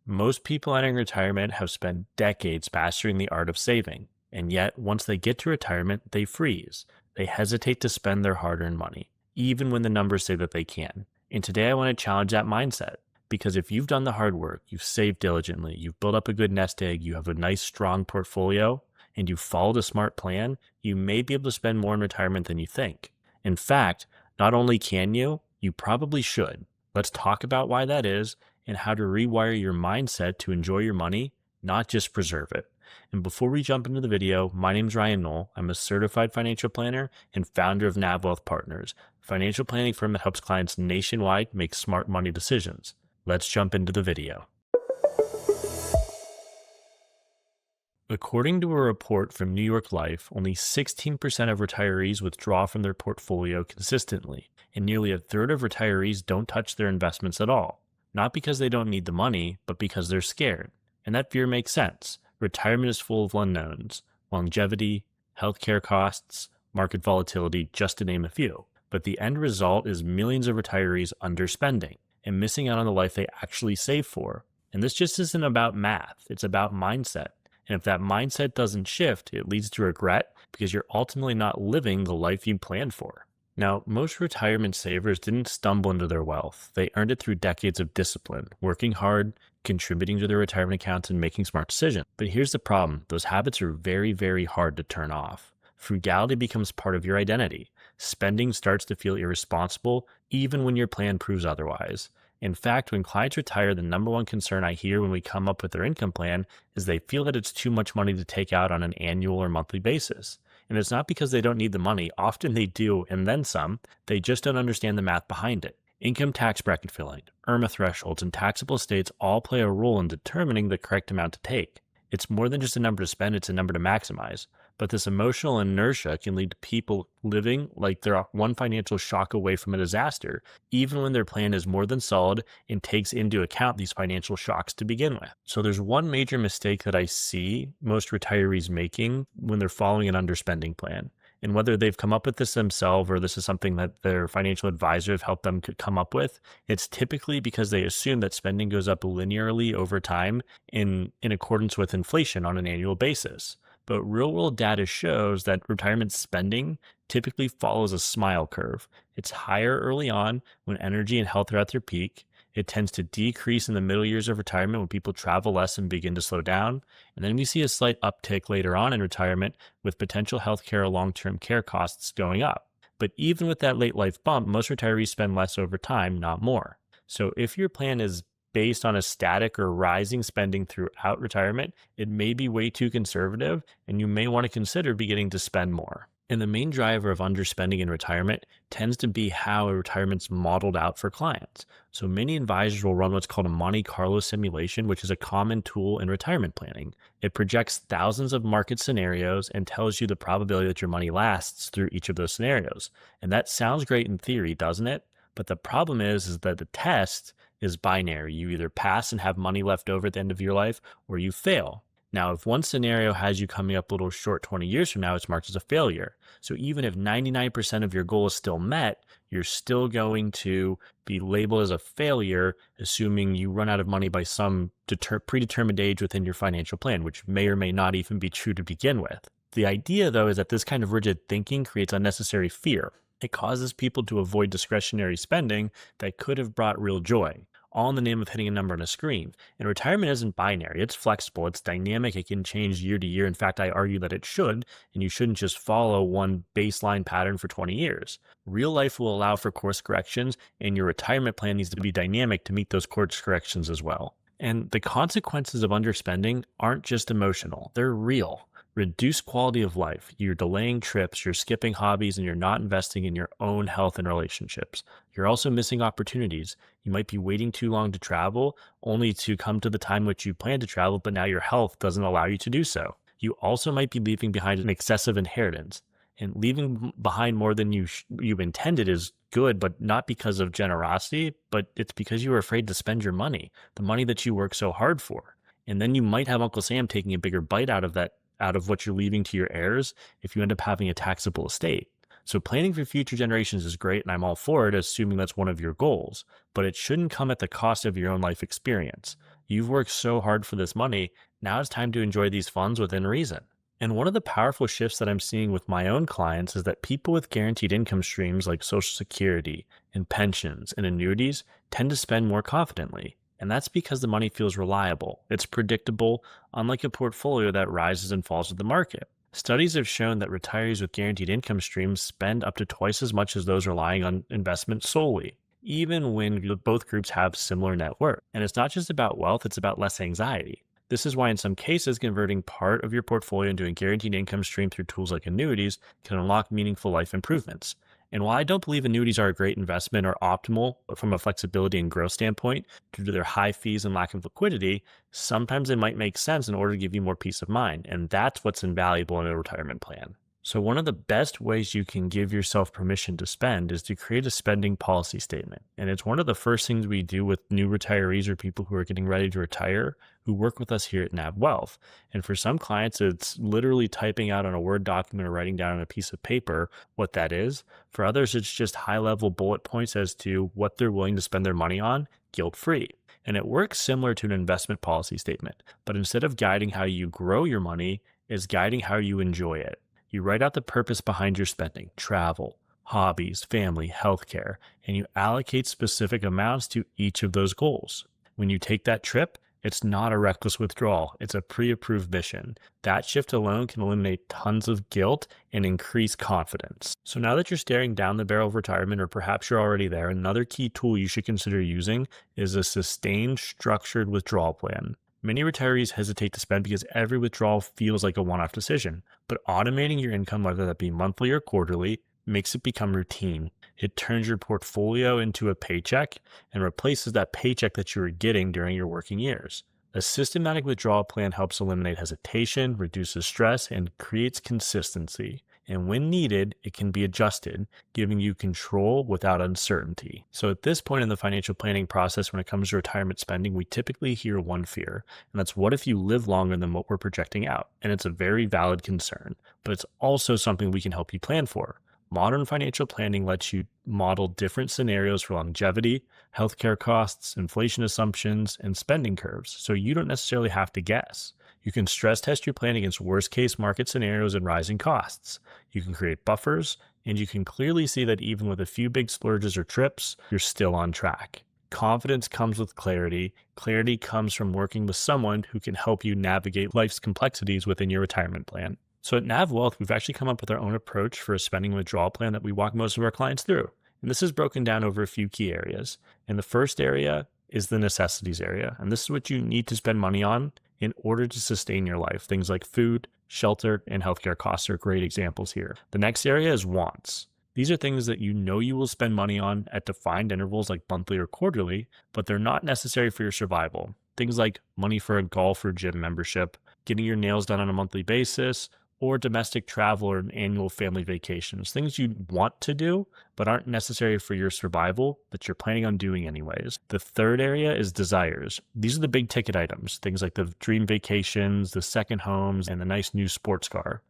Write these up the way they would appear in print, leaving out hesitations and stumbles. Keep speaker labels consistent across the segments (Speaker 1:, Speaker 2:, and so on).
Speaker 1: Most people entering retirement have spent decades mastering the art of saving, and yet once they get to retirement, they freeze. They hesitate to spend their hard earned money, even when the numbers say that they can. And today I want to challenge that mindset because if you've done the hard work, you've saved diligently, you've built up a good nest egg, you have a nice, strong portfolio, and you followed a smart plan, you may be able to spend more in retirement than you think. In fact, not only can you, you probably should. Let's talk about why that is and how to rewire your mindset to enjoy your money, not just preserve it. And before we jump into the video, my name is Ryan Knoll. I'm a certified financial planner and founder of NAV Wealth Partners, a financial planning firm that helps clients nationwide make smart money decisions. Let's jump into the video. According to a report from New York Life, only 16% of retirees withdraw from their portfolio consistently, and nearly a third of retirees don't touch their investments at all. Not because they don't need the money, but because they're scared. And that fear makes sense. Retirement is full of unknowns: longevity, healthcare costs, market volatility, just to name a few. But the end result is millions of retirees underspending and missing out on the life they actually save for. And this just isn't about math, it's about mindset. And if that mindset doesn't shift, it leads to regret because you're ultimately not living the life you planned for. Now, most retirement savers didn't stumble into their wealth. They earned it through decades of discipline, working hard, contributing to their retirement accounts, and making smart decisions. But here's the problem. Those habits are very, very hard to turn off. Frugality becomes part of your identity. Spending starts to feel irresponsible, even when your plan proves otherwise. In fact, when clients retire, the number one concern I hear when we come up with their income plan is they feel that it's too much money to take out on an annual or monthly basis. And it's not because they don't need the money. Often they do, and then some. They just don't understand the math behind it. Income tax bracket filling, IRMA thresholds, and taxable estates all play a role in determining the correct amount to take. It's more than just a number to spend, it's a number to maximize. But this emotional inertia can lead to people living like they're one financial shock away from a disaster, even when their plan is more than solid and takes into account these financial shocks to begin with. So there's one major mistake that I see most retirees making when they're following an underspending plan. And whether they've come up with this themselves or this is something that their financial advisor have helped them come up with, it's typically because they assume that spending goes up linearly over time in accordance with inflation on an annual basis. But real world data shows that retirement spending typically follows a smile curve. It's higher early on when energy and health are at their peak. It tends to decrease in the middle years of retirement when people travel less and begin to slow down. And then we see a slight uptick later on in retirement with potential healthcare or long-term care costs going up. But even with that late life bump, most retirees spend less over time, not more. So if your plan is based on a static or rising spending throughout retirement, it may be way too conservative, and you may want to consider beginning to spend more. And the main driver of underspending in retirement tends to be how a retirement's modeled out for clients. So many advisors will run what's called a Monte Carlo simulation, which is a common tool in retirement planning. It projects thousands of market scenarios and tells you the probability that your money lasts through each of those scenarios. And that sounds great in theory, doesn't it? But the problem is that the test is binary. You either pass and have money left over at the end of your life, or you fail. Now, if one scenario has you coming up a little short 20 years from now, it's marked as a failure. So even if 99% of your goal is still met, you're still going to be labeled as a failure, assuming you run out of money by some predetermined age within your financial plan, which may or may not even be true to begin with. The idea, though, is that this kind of rigid thinking creates unnecessary fear. It causes people to avoid discretionary spending that could have brought real joy, all in the name of hitting a number on a screen. And retirement isn't binary. It's flexible. It's dynamic. It can change year to year. In fact, I argue that it should, and you shouldn't just follow one baseline pattern for 20 years. Real life will allow for course corrections, and your retirement plan needs to be dynamic to meet those course corrections as well. And the consequences of underspending aren't just emotional. They're real. Reduced quality of life. You're delaying trips, you're skipping hobbies, and you're not investing in your own health and relationships. You're also missing opportunities. You might be waiting too long to travel, only to come to the time which you plan to travel, but now your health doesn't allow you to do so. You also might be leaving behind an excessive inheritance. And leaving behind more than you intended is good, but not because of generosity, but it's because you were afraid to spend your money, the money that you work so hard for. And then you might have Uncle Sam taking a bigger bite out of what you're leaving to your heirs if you end up having a taxable estate. So planning for future generations is great, and I'm all for it, assuming that's one of your goals, but it shouldn't come at the cost of your own life experience. You've worked so hard for this money. Now it's time to enjoy these funds within reason. And one of the powerful shifts that I'm seeing with my own clients is that people with guaranteed income streams like Social Security and pensions and annuities tend to spend more confidently. And that's because the money feels reliable. It's predictable, unlike a portfolio that rises and falls with the market. Studies have shown that retirees with guaranteed income streams spend up to twice as much as those relying on investments solely, even when both groups have similar net worth. And it's not just about wealth, it's about less anxiety. This is why, in some cases, converting part of your portfolio into a guaranteed income stream through tools like annuities can unlock meaningful life improvements. And while I don't believe annuities are a great investment or optimal from a flexibility and growth standpoint due to their high fees and lack of liquidity, sometimes it might make sense in order to give you more peace of mind. And that's what's invaluable in a retirement plan. So, one of the best ways you can give yourself permission to spend is to create a spending policy statement. And it's one of the first things we do with new retirees or people who are getting ready to retire who work with us here at NAV Wealth. And for some clients, it's literally typing out on a Word document or writing down on a piece of paper what that is. For others, it's just high level bullet points as to what they're willing to spend their money on guilt free. And it works similar to an investment policy statement, but instead of guiding how you grow your money, is guiding how you enjoy it. You write out the purpose behind your spending, travel, hobbies, family, healthcare, and you allocate specific amounts to each of those goals. When you take that trip, it's not a reckless withdrawal. It's a pre-approved mission. That shift alone can eliminate tons of guilt and increase confidence. So now that you're staring down the barrel of retirement, or perhaps you're already there, another key tool you should consider using is a sustained, structured withdrawal plan. Many retirees hesitate to spend because every withdrawal feels like a one-off decision, but automating your income, whether that be monthly or quarterly, makes it become routine. It turns your portfolio into a paycheck and replaces that paycheck that you were getting during your working years. A systematic withdrawal plan helps eliminate hesitation, reduces stress, and creates consistency. And when needed, it can be adjusted, giving you control without uncertainty. So at this point in the financial planning process, when it comes to retirement spending, we typically hear one fear, and that's what if you live longer than what we're projecting out? And it's a very valid concern, but it's also something we can help you plan for. Modern financial planning lets you model different scenarios for longevity, healthcare costs, inflation assumptions, and spending curves, so you don't necessarily have to guess. You can stress test your plan against worst-case market scenarios and rising costs. You can create buffers, and you can clearly see that even with a few big splurges or trips, you're still on track. Confidence comes with clarity. Clarity comes from working with someone who can help you navigate life's complexities within your retirement plan. So at NAV Wealth, we've actually come up with our own approach for a spending withdrawal plan that we walk most of our clients through. And this is broken down over a few key areas. And the first area is the necessities area. And this is what you need to spend money on in order to sustain your life. Things like food, shelter, and healthcare costs are great examples here. The next area is wants. These are things that you know you will spend money on at defined intervals like monthly or quarterly, but they're not necessary for your survival. Things like money for a golf or gym membership, getting your nails done on a monthly basis, or domestic travel or annual family vacations, things you want to do, but aren't necessary for your survival, but you're planning on doing anyways. The third area is desires. These are the big ticket items, things like the dream vacations, the second homes, and the nice new sports car.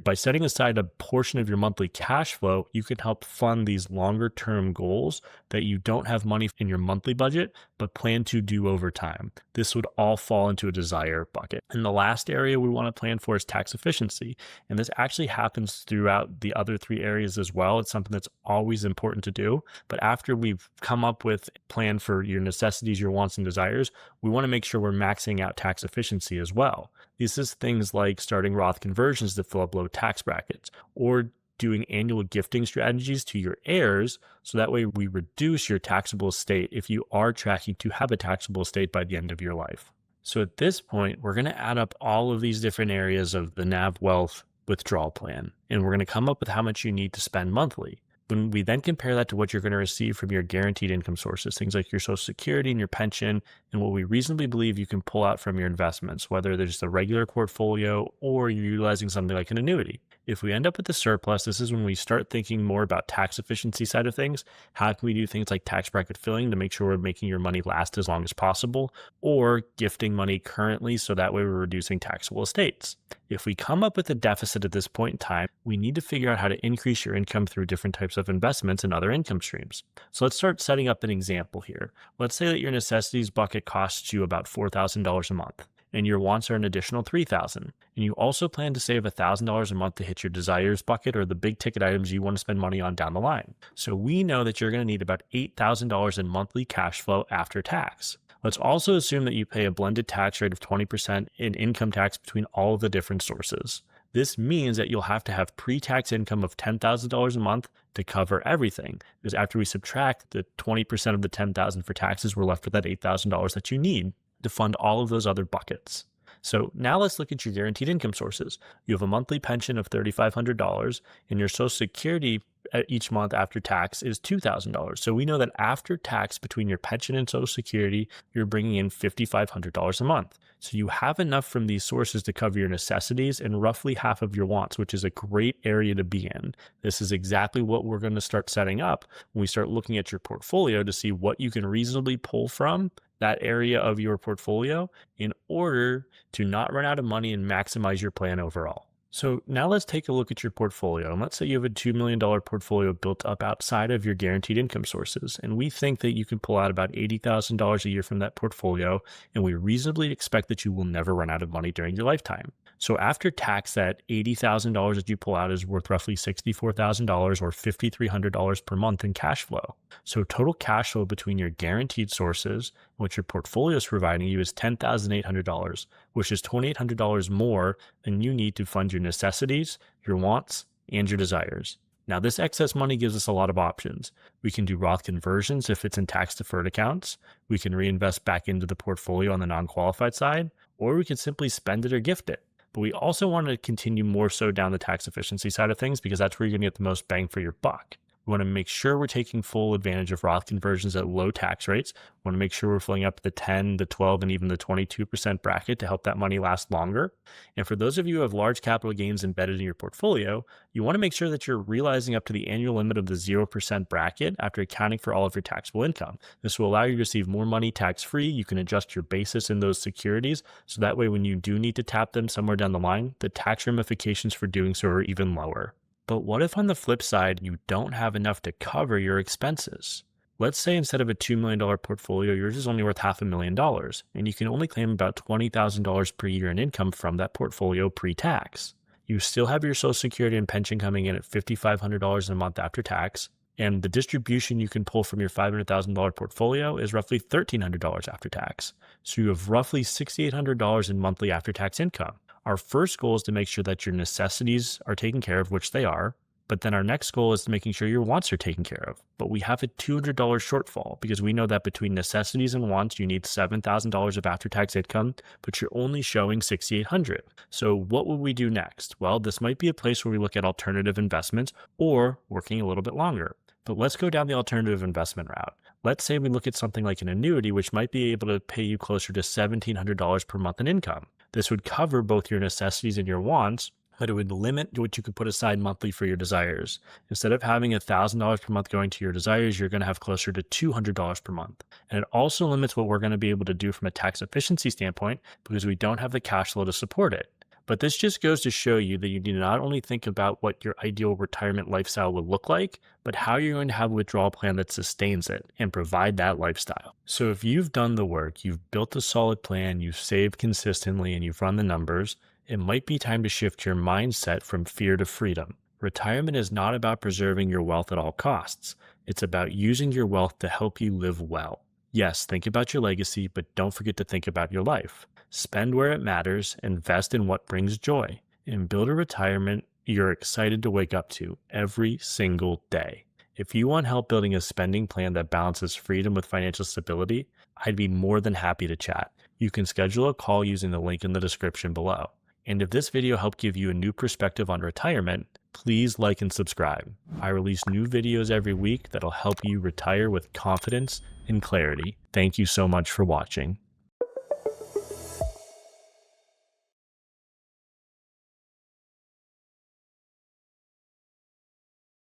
Speaker 1: By setting aside a portion of your monthly cash flow, you can help fund these longer term goals that you don't have money in your monthly budget, but plan to do over time. This would all fall into a desire bucket. And the last area we want to plan for is tax efficiency. And this actually happens throughout the other three areas as well. It's something that's always important to do. But after we've come up with a plan for your necessities, your wants and desires, we want to make sure we're maxing out tax efficiency as well. This is things like starting Roth conversions to fill up low tax brackets, or doing annual gifting strategies to your heirs, so that way we reduce your taxable estate if you are tracking to have a taxable estate by the end of your life. So at this point, we're going to add up all of these different areas of the NAV Wealth withdrawal plan, and we're going to come up with how much you need to spend monthly. When we then compare that to what you're going to receive from your guaranteed income sources, things like your Social Security and your pension, and what we reasonably believe you can pull out from your investments, whether they're just a regular portfolio or you're utilizing something like an annuity. If we end up with a surplus, this is when we start thinking more about tax efficiency side of things. How can we do things like tax bracket filling to make sure we're making your money last as long as possible, or gifting money currently so that way we're reducing taxable estates? If we come up with a deficit at this point in time, we need to figure out how to increase your income through different types of investments and other income streams. So let's start setting up an example here. Let's say that your necessities bucket costs you about $4,000 a month, and your wants are an additional $3,000. And you also plan to save $1,000 a month to hit your desires bucket or the big ticket items you want to spend money on down the line. So we know that you're going to need about $8,000 in monthly cash flow after tax. Let's also assume that you pay a blended tax rate of 20% in income tax between all of the different sources. This means that you'll have to have pre-tax income of $10,000 a month to cover everything, because after we subtract the 20% of the $10,000 for taxes, we're left with that $8,000 that you need to fund all of those other buckets. So now let's look at your guaranteed income sources. You have a monthly pension of $3,500, and your Social Security each month after tax is $2,000. So we know that after tax between your pension and Social Security, you're bringing in $5,500 a month. So you have enough from these sources to cover your necessities and roughly half of your wants, which is a great area to be in. This is exactly what we're going to start setting up when we start looking at your portfolio to see what you can reasonably pull from that area of your portfolio in order to not run out of money and maximize your plan overall. So now let's take a look at your portfolio. And let's say you have a $2 million portfolio built up outside of your guaranteed income sources. And we think that you can pull out about $80,000 a year from that portfolio. And we reasonably expect that you will never run out of money during your lifetime. So after tax, that $80,000 that you pull out is worth roughly $64,000 or $5,300 per month in cash flow. So total cash flow between your guaranteed sources, which your portfolio is providing you, is $10,800, which is $2,800 more than you need to fund your necessities, your wants, and your desires. Now, this excess money gives us a lot of options. We can do Roth conversions if it's in tax-deferred accounts. We can reinvest back into the portfolio on the non-qualified side, or we can simply spend it or gift it. But we also want to continue more so down the tax efficiency side of things because that's where you're going to get the most bang for your buck. We want to make sure we're taking full advantage of Roth conversions at low tax rates. We want to make sure we're filling up the 10, the 12, and even the 22% bracket to help that money last longer. And for those of you who have large capital gains embedded in your portfolio, you want to make sure that you're realizing up to the annual limit of the 0% bracket after accounting for all of your taxable income. This will allow you to receive more money tax-free. You can adjust your basis in those securities, so that way when you do need to tap them somewhere down the line, the tax ramifications for doing so are even lower. But what if on the flip side, you don't have enough to cover your expenses? Let's say instead of a $2 million portfolio, yours is only worth $500,000, and you can only claim about $20,000 per year in income from that portfolio pre-tax. You still have your Social Security and pension coming in at $5,500 a month after tax, and the distribution you can pull from your $500,000 portfolio is roughly $1,300 after tax. So you have roughly $6,800 in monthly after-tax income. Our first goal is to make sure that your necessities are taken care of, which they are. But then our next goal is making sure your wants are taken care of. But we have a $200 shortfall because we know that between necessities and wants, you need $7,000 of after-tax income, but you're only showing $6,800. So what would we do next? Well, this might be a place where we look at alternative investments or working a little bit longer. But let's go down the alternative investment route. Let's say we look at something like an annuity, which might be able to pay you closer to $1,700 per month in income. This would cover both your necessities and your wants, but it would limit what you could put aside monthly for your desires. Instead of having $1,000 per month going to your desires, you're going to have closer to $200 per month. And it also limits what we're going to be able to do from a tax efficiency standpoint because we don't have the cash flow to support it. But this just goes to show you that you need to not only think about what your ideal retirement lifestyle would look like, but how you're going to have a withdrawal plan that sustains it and provide that lifestyle. So if you've done the work, you've built a solid plan, you've saved consistently, and you've run the numbers, it might be time to shift your mindset from fear to freedom. Retirement is not about preserving your wealth at all costs. It's about using your wealth to help you live well. Yes, think about your legacy, but don't forget to think about your life. Spend where it matters, invest in what brings joy, and build a retirement you're excited to wake up to every single day. If you want help building a spending plan that balances freedom with financial stability, I'd be more than happy to chat. You can schedule a call using the link in the description below. And if this video helped give you a new perspective on retirement, please like and subscribe. I release new videos every week that'll help you retire with confidence and clarity. Thank you so much for watching.